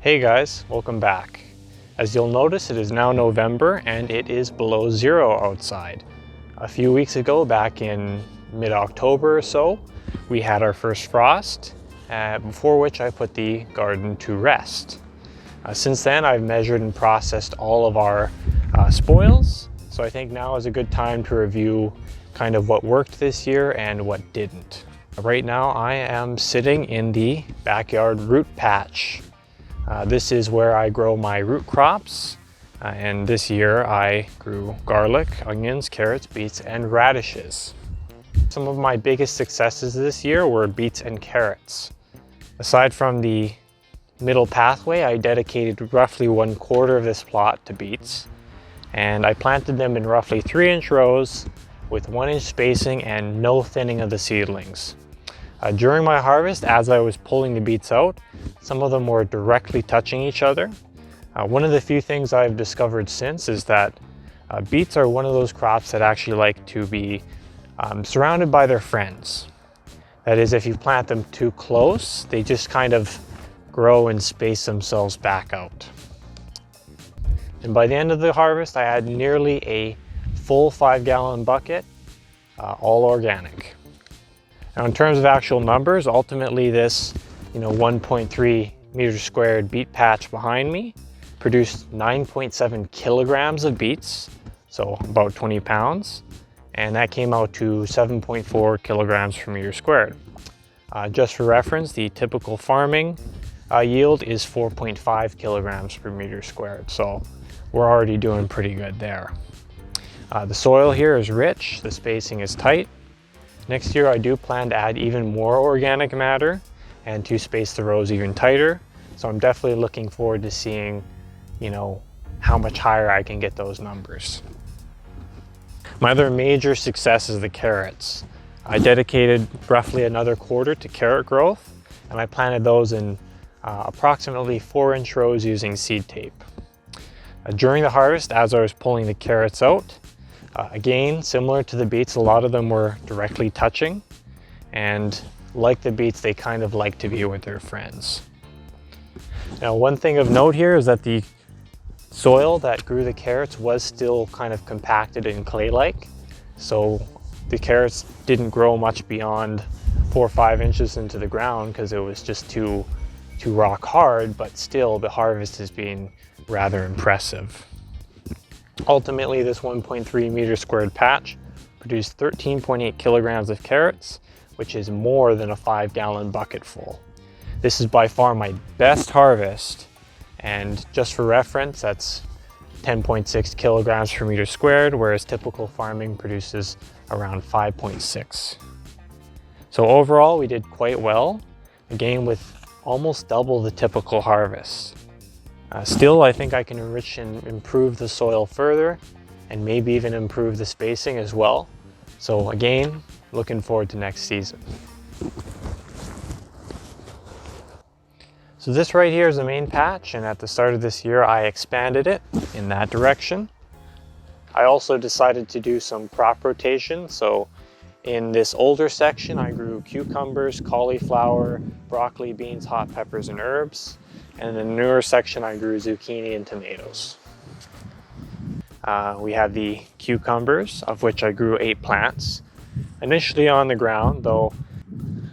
Hey guys, welcome back. As you'll notice, it is now November and it is below zero outside. A few weeks ago, back in mid-October or so, we had our first frost, before which I put the garden to rest. Since then, I've measured and processed all of our spoils, so I think now is a good time to review kind of what worked this year and what didn't. Right now, I am sitting in the backyard root patch. This is where I grow my root crops, and this year I grew garlic, onions, carrots, beets, and radishes. Some of my biggest successes this year were beets and carrots. Aside from the middle pathway, I dedicated roughly 1/4 of this plot to beets, and I planted them in roughly 3-inch rows with 1-inch spacing and no thinning of the seedlings. During my harvest, as I was pulling the beets out, some of them were directly touching each other. One of the few things I've discovered since is that beets are one of those crops that actually like to be surrounded by their friends. That is, if you plant them too close, they just kind of grow and space themselves back out. And by the end of the harvest, I had nearly a full 5-gallon bucket, all organic. Now, in terms of actual numbers, ultimately this 1.3 meters squared beet patch behind me produced 9.7 kilograms of beets, so about 20 pounds, and that came out to 7.4 kilograms per meter squared. Just for reference, the typical farming yield is 4.5 kilograms per meter squared, so we're already doing pretty good there. The soil here is rich, the spacing is tight. Next year I do plan to add even more organic matter and to space the rows even tighter. So I'm definitely looking forward to seeing, how much higher I can get those numbers. My other major success is the carrots. I dedicated roughly another 1/4 to carrot growth, and I planted those in approximately 4-inch rows using seed tape. During the harvest, as I was pulling the carrots out, again, similar to the beets, a lot of them were directly touching, and like the beets, they kind of like to be with their friends. Now, one thing of note here is that the soil that grew the carrots was still kind of compacted and clay-like, so the carrots didn't grow much beyond 4 or 5 inches into the ground because it was just too rock hard, but still the harvest has been rather impressive. Ultimately, this 1.3 meter squared patch produced 13.8 kilograms of carrots, which is more than a 5-gallon bucket full. This is by far my best harvest, and just for reference, that's 10.6 kilograms per meter squared, whereas typical farming produces around 5.6. So overall, we did quite well, again with almost double the typical harvest. Still, I think I can enrich and improve the soil further and maybe even improve the spacing as well. So again, looking forward to next season. So this right here is the main patch, and at the start of this year I expanded it in that direction. I also decided to do some crop rotation. So in this older section I grew cucumbers, cauliflower, broccoli, beans, hot peppers, and herbs. And in the newer section, I grew zucchini and tomatoes. We have the cucumbers, of which I grew 8 plants. Initially on the ground, though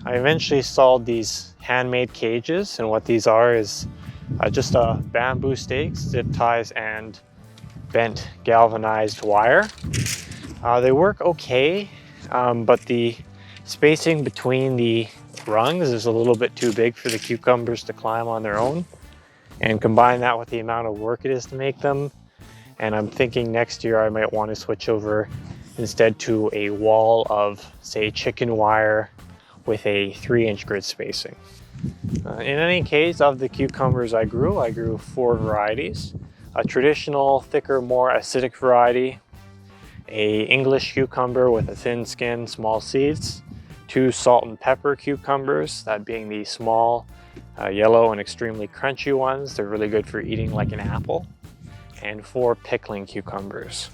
I eventually installed these handmade cages, and what these are is just bamboo stakes, zip ties, and bent galvanized wire. They work okay, but the spacing between the rungs is a little bit too big for the cucumbers to climb on their own, and combine that with the amount of work it is to make them, and I'm thinking next year I might want to switch over instead to a wall of, say, chicken wire with a 3-inch grid spacing. In any case, of the cucumbers I grew 4 varieties: a traditional, thicker, more acidic variety, a English cucumber with a thin skin, small seeds, 2 salt and pepper cucumbers, that being the small, yellow and extremely crunchy ones. They're really good for eating like an apple. And 4 pickling cucumbers.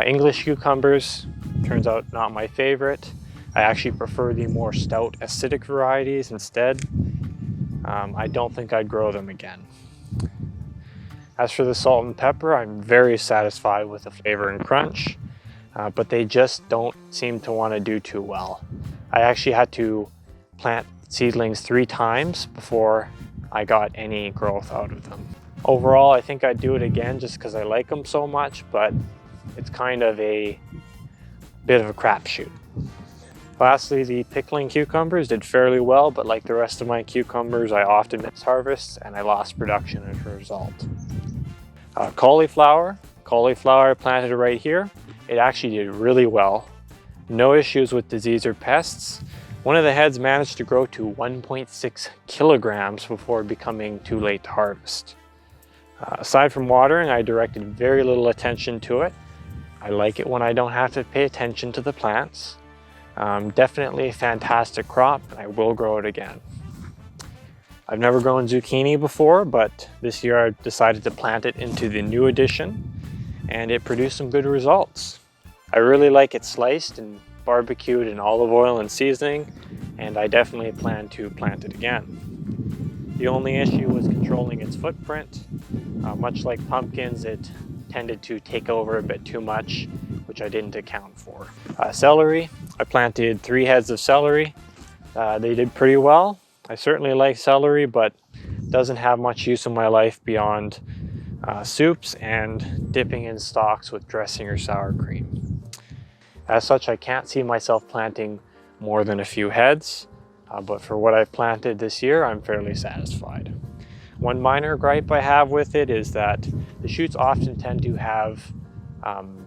English cucumbers, turns out not my favorite. I actually prefer the more stout acidic varieties instead. I don't think I'd grow them again. As for the salt and pepper, I'm very satisfied with the flavor and crunch, but they just don't seem to want to do too well. I actually had to plant seedlings 3 times before I got any growth out of them. Overall, I think I'd do it again just because I like them so much, but it's kind of a bit of a crapshoot. Lastly, the pickling cucumbers did fairly well, but like the rest of my cucumbers, I often miss harvests and I lost production as a result. Cauliflower I planted right here. It actually did really well. No issues with disease or pests. One of the heads managed to grow to 1.6 kilograms before becoming too late to harvest. Aside from watering, I directed very little attention to it. I like it when I don't have to pay attention to the plants. Definitely a fantastic crop, and I will grow it again. I've never grown zucchini before, but this year I decided to plant it into the new edition, and it produced some good results. I really like it sliced and barbecued in olive oil and seasoning, and I definitely plan to plant it again. The only issue was controlling its footprint. Much like pumpkins, it tended to take over a bit too much, which I didn't account for. Celery, I planted 3 heads of celery. They did pretty well. I certainly like celery, but doesn't have much use in my life beyond soups and dipping in stocks with dressing or sour cream. As such, I can't see myself planting more than a few heads, but for what I've planted this year, I'm fairly satisfied. One minor gripe I have with it is that the shoots often tend to have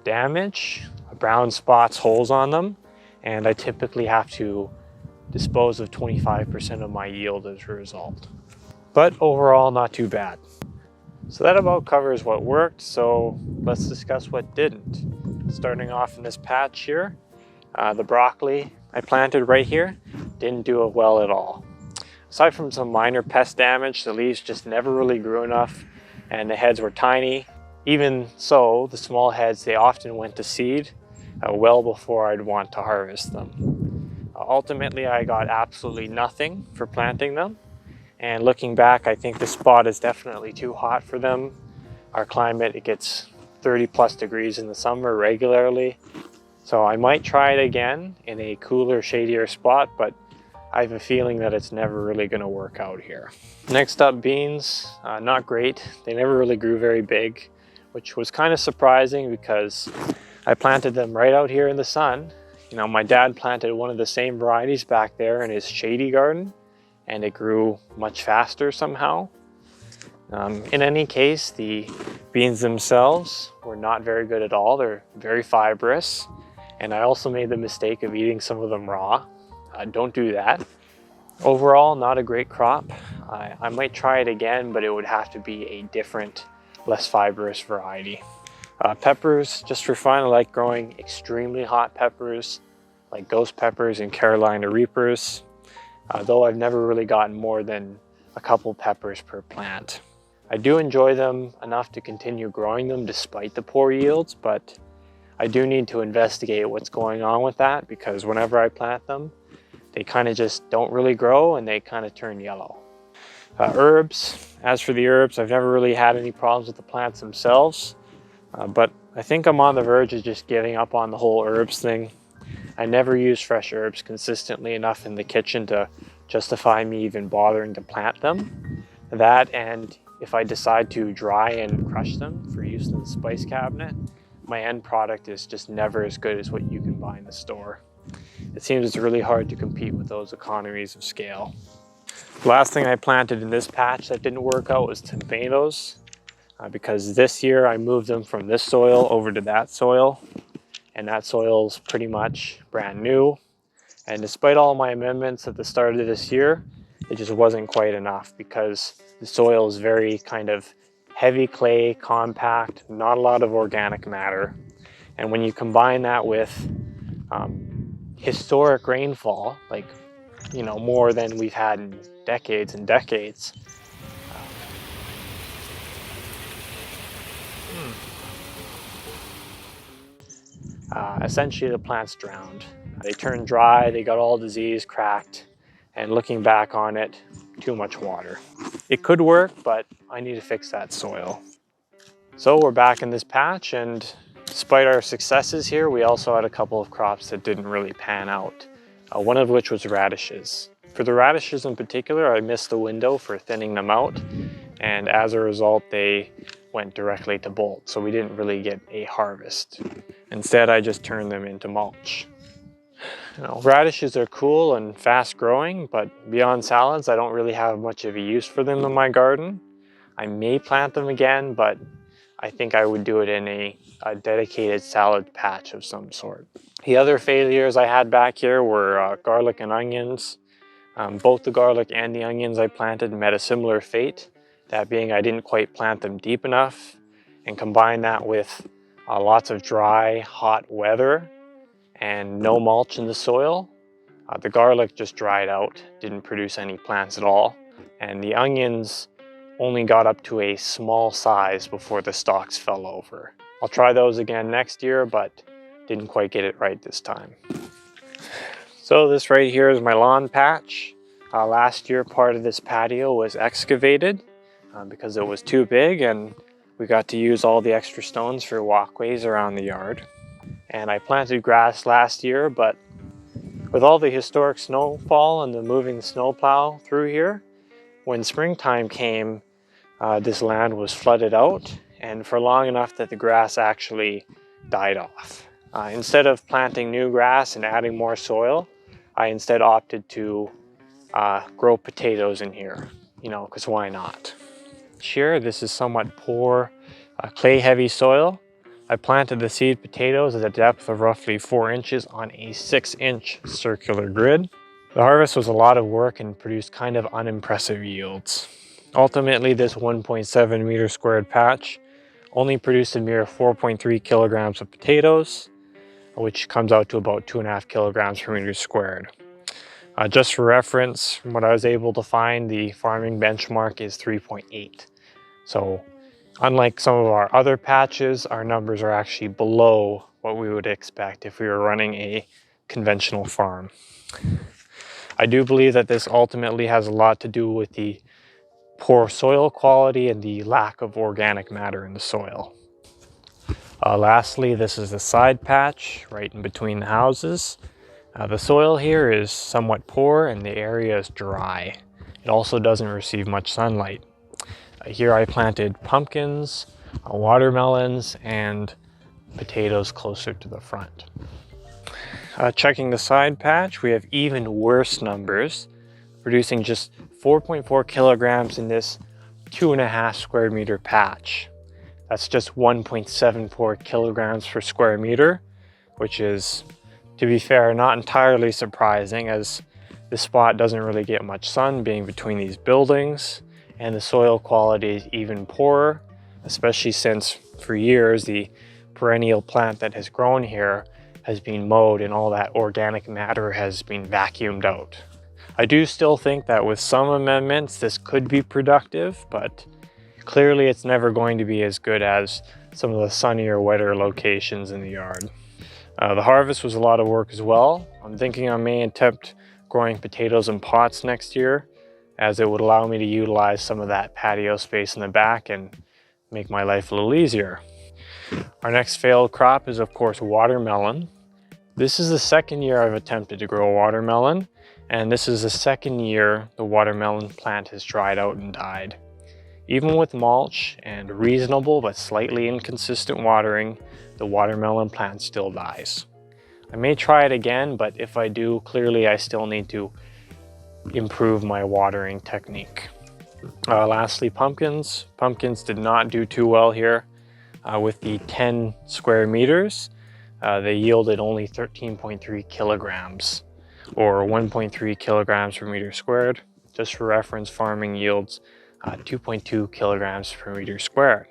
damage, brown spots, holes on them, and I typically have to dispose of 25% of my yield as a result. But overall, not too bad. So that about covers what worked, so let's discuss what didn't. Starting off in this patch here, the broccoli I planted right here didn't do well at all. Aside from some minor pest damage, the leaves just never really grew enough and the heads were tiny. Even so, the small heads, they often went to seed well before I'd want to harvest them. Ultimately, I got absolutely nothing for planting them. And looking back, I think this spot is definitely too hot for them. Our climate, it gets 30+ degrees in the summer regularly. So I might try it again in a cooler, shadier spot, but I have a feeling that it's never really going to work out here. Next up, beans. Not great. They never really grew very big, which was kind of surprising because I planted them right out here in the sun. You know, my dad planted one of the same varieties back there in his shady garden, and it grew much faster somehow. In any case, the beans themselves were not very good at all. They're very fibrous, and I also made the mistake of eating some of them raw. Don't do that. Overall, not a great crop. I might try it again, but it would have to be a different, less fibrous variety. Peppers, just for fun, I like growing extremely hot peppers, like ghost peppers and Carolina Reapers, though I've never really gotten more than a couple peppers per plant. I do enjoy them enough to continue growing them despite the poor yields, but I do need to investigate what's going on with that, because whenever I plant them, they kind of just don't really grow and they kind of turn yellow. Herbs, as for the herbs, I've never really had any problems with the plants themselves, but I think I'm on the verge of just giving up on the whole herbs thing. I never use fresh herbs consistently enough in the kitchen to justify me even bothering to plant them. That, and if I decide to dry and crush them for use in the spice cabinet, my end product is just never as good as what you can buy in the store. It seems it's really hard to compete with those economies of scale. The last thing I planted in this patch that didn't work out was tomatoes, because this year I moved them from this soil over to that soil, and that soil's pretty much brand new. And despite all my amendments at the start of this year, it just wasn't quite enough because the soil is very kind of heavy clay, compact, not a lot of organic matter. And when you combine that with historic rainfall, like, you know, more than we've had in decades and decades, essentially the plants drowned. They turned dry, they got all disease, cracked, and looking back on it too much water. It could work, but I need to fix that soil. So we're back in this patch, and despite our successes here, we also had a couple of crops that didn't really pan out. One of which was radishes. For the radishes in particular, I missed the window for thinning them out, and as a result, they went directly to bolt, so we didn't really get a harvest. Instead, I just turned them into mulch. You know, radishes are cool and fast growing, but beyond salads, I don't really have much of a use for them in my garden. I may plant them again, but I think I would do it in a dedicated salad patch of some sort. The other failures I had back here were garlic and onions. Both the garlic and the onions I planted met a similar fate. That being, I didn't quite plant them deep enough, and combine that with lots of dry, hot weather and no mulch in the soil. The garlic just dried out, didn't produce any plants at all, and the onions only got up to a small size before the stalks fell over. I'll try those again next year, but didn't quite get it right this time. So this right here is my lawn patch. Last year, part of this patio was excavated because it was too big, and we got to use all the extra stones for walkways around the yard. And I planted grass last year, but with all the historic snowfall and the moving snowplow through here, when springtime came, this land was flooded out, and for long enough that the grass actually died off. Instead of planting new grass and adding more soil, I instead opted to grow potatoes in here, you know, because why not? Here, this is somewhat poor, clay-heavy soil. I planted the seed potatoes at a depth of roughly 4 inches on a 6-inch circular grid. The harvest was a lot of work and produced kind of unimpressive yields. Ultimately, this 1.7 meter squared patch only produced a mere 4.3 kilograms of potatoes, which comes out to about 2.5 kilograms per meter squared. Just for reference, from what I was able to find, the farming benchmark is 3.8. So unlike some of our other patches, our numbers are actually below what we would expect if we were running a conventional farm. I do believe that this ultimately has a lot to do with the poor soil quality and the lack of organic matter in the soil. Lastly, this is the side patch right in between the houses. The soil here is somewhat poor and the area is dry. It also doesn't receive much sunlight. Here I planted pumpkins, watermelons, and potatoes closer to the front. Checking the side patch, we have even worse numbers, producing just 4.4 kilograms in this 2.5 square meter patch. That's just 1.74 kilograms per square meter, which is, to be fair, not entirely surprising, as this spot doesn't really get much sun, being between these buildings, and the soil quality is even poorer, especially since for years the perennial plant that has grown here has been mowed and all that organic matter has been vacuumed out. I do still think that with some amendments this could be productive, but clearly it's never going to be as good as some of the sunnier, wetter locations in the yard. The harvest was a lot of work as well. I'm thinking I may attempt growing potatoes in pots next year, as it would allow me to utilize some of that patio space in the back and make my life a little easier. Our next failed crop is, of course, watermelon. This is the second year I've attempted to grow watermelon, and this is the second year the watermelon plant has dried out and died. Even with mulch and reasonable but slightly inconsistent watering, the watermelon plant still dies. I may try it again, but if I do, clearly I still need to improve my watering technique. Lastly, pumpkins. Pumpkins did not do too well here. With the 10 square meters, they yielded only 13.3 kilograms, or 1.3 kilograms per meter squared. Just for reference, farming yields 2.2 kilograms per meter squared.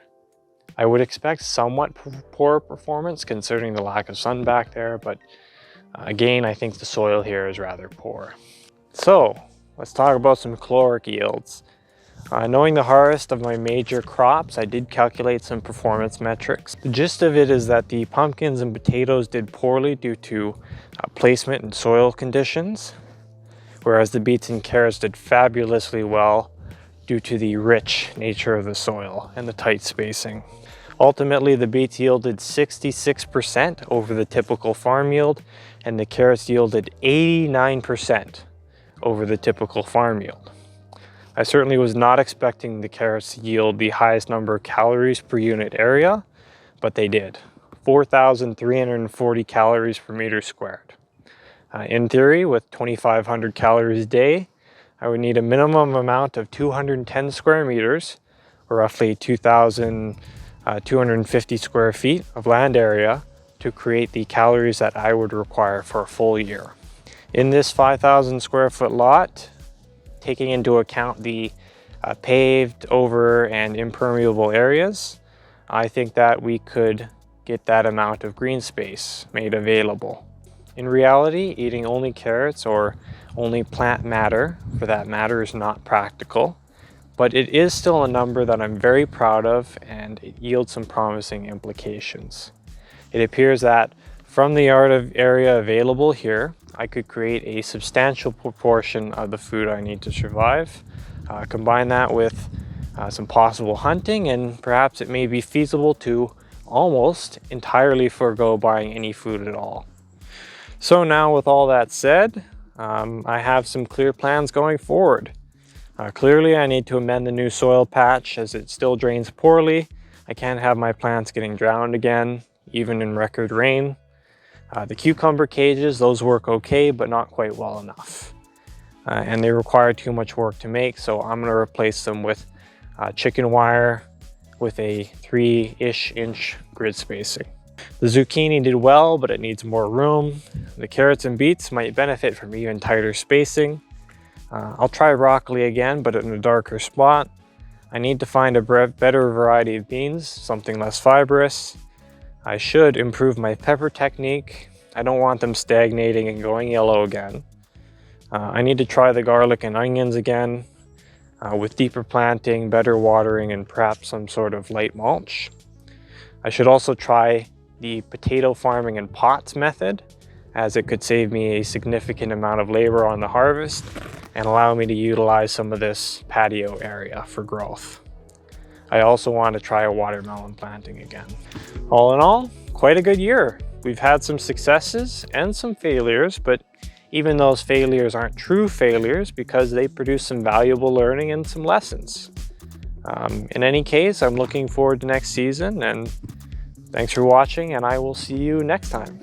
I would expect somewhat poor performance considering the lack of sun back there, but again, I think the soil here is rather poor. So let's talk about some caloric yields. Knowing the harvest of my major crops, I did calculate some performance metrics. The gist of it is that the pumpkins and potatoes did poorly due to placement and soil conditions, whereas the beets and carrots did fabulously well due to the rich nature of the soil and the tight spacing. Ultimately, the beets yielded 66% over the typical farm yield, and the carrots yielded 89% over the typical farm yield. I certainly was not expecting the carrots to yield the highest number of calories per unit area, but they did. 4,340 calories per meter squared. In theory, with 2,500 calories a day, I would need a minimum amount of 210 square meters, or roughly 2,250 square feet of land area to create the calories that I would require for a full year. In this 5,000 square foot lot, taking into account the paved over and impermeable areas, I think that we could get that amount of green space made available. In reality, eating only carrots or only plant matter, for that matter, is not practical, but it is still a number that I'm very proud of, and it yields some promising implications. It appears that from the area available here, I could create a substantial proportion of the food I need to survive. Combine that with some possible hunting, and perhaps it may be feasible to almost entirely forego buying any food at all. So now, with all that said, I have some clear plans going forward. Clearly, I need to amend the new soil patch as it still drains poorly. I can't have my plants getting drowned again, even in record rain. The cucumber cages, those work okay, but not quite well enough. And they require too much work to make, so I'm going to replace them with chicken wire with a 3-ish inch grid spacing. The zucchini did well, but it needs more room. The carrots and beets might benefit from even tighter spacing. I'll try broccoli again, but in a darker spot. I need to find a better variety of beans, something less fibrous. I should improve my pepper technique. I don't want them stagnating and going yellow again. I need to try the garlic and onions again with deeper planting, better watering, and perhaps some sort of light mulch. I should also try the potato farming in pots method, as it could save me a significant amount of labor on the harvest and allow me to utilize some of this patio area for growth. I also want to try a watermelon planting again. All in all, quite a good year. We've had some successes and some failures, but even those failures aren't true failures because they produce some valuable learning and some lessons. In any case, I'm looking forward to next season, and thanks for watching, and I will see you next time.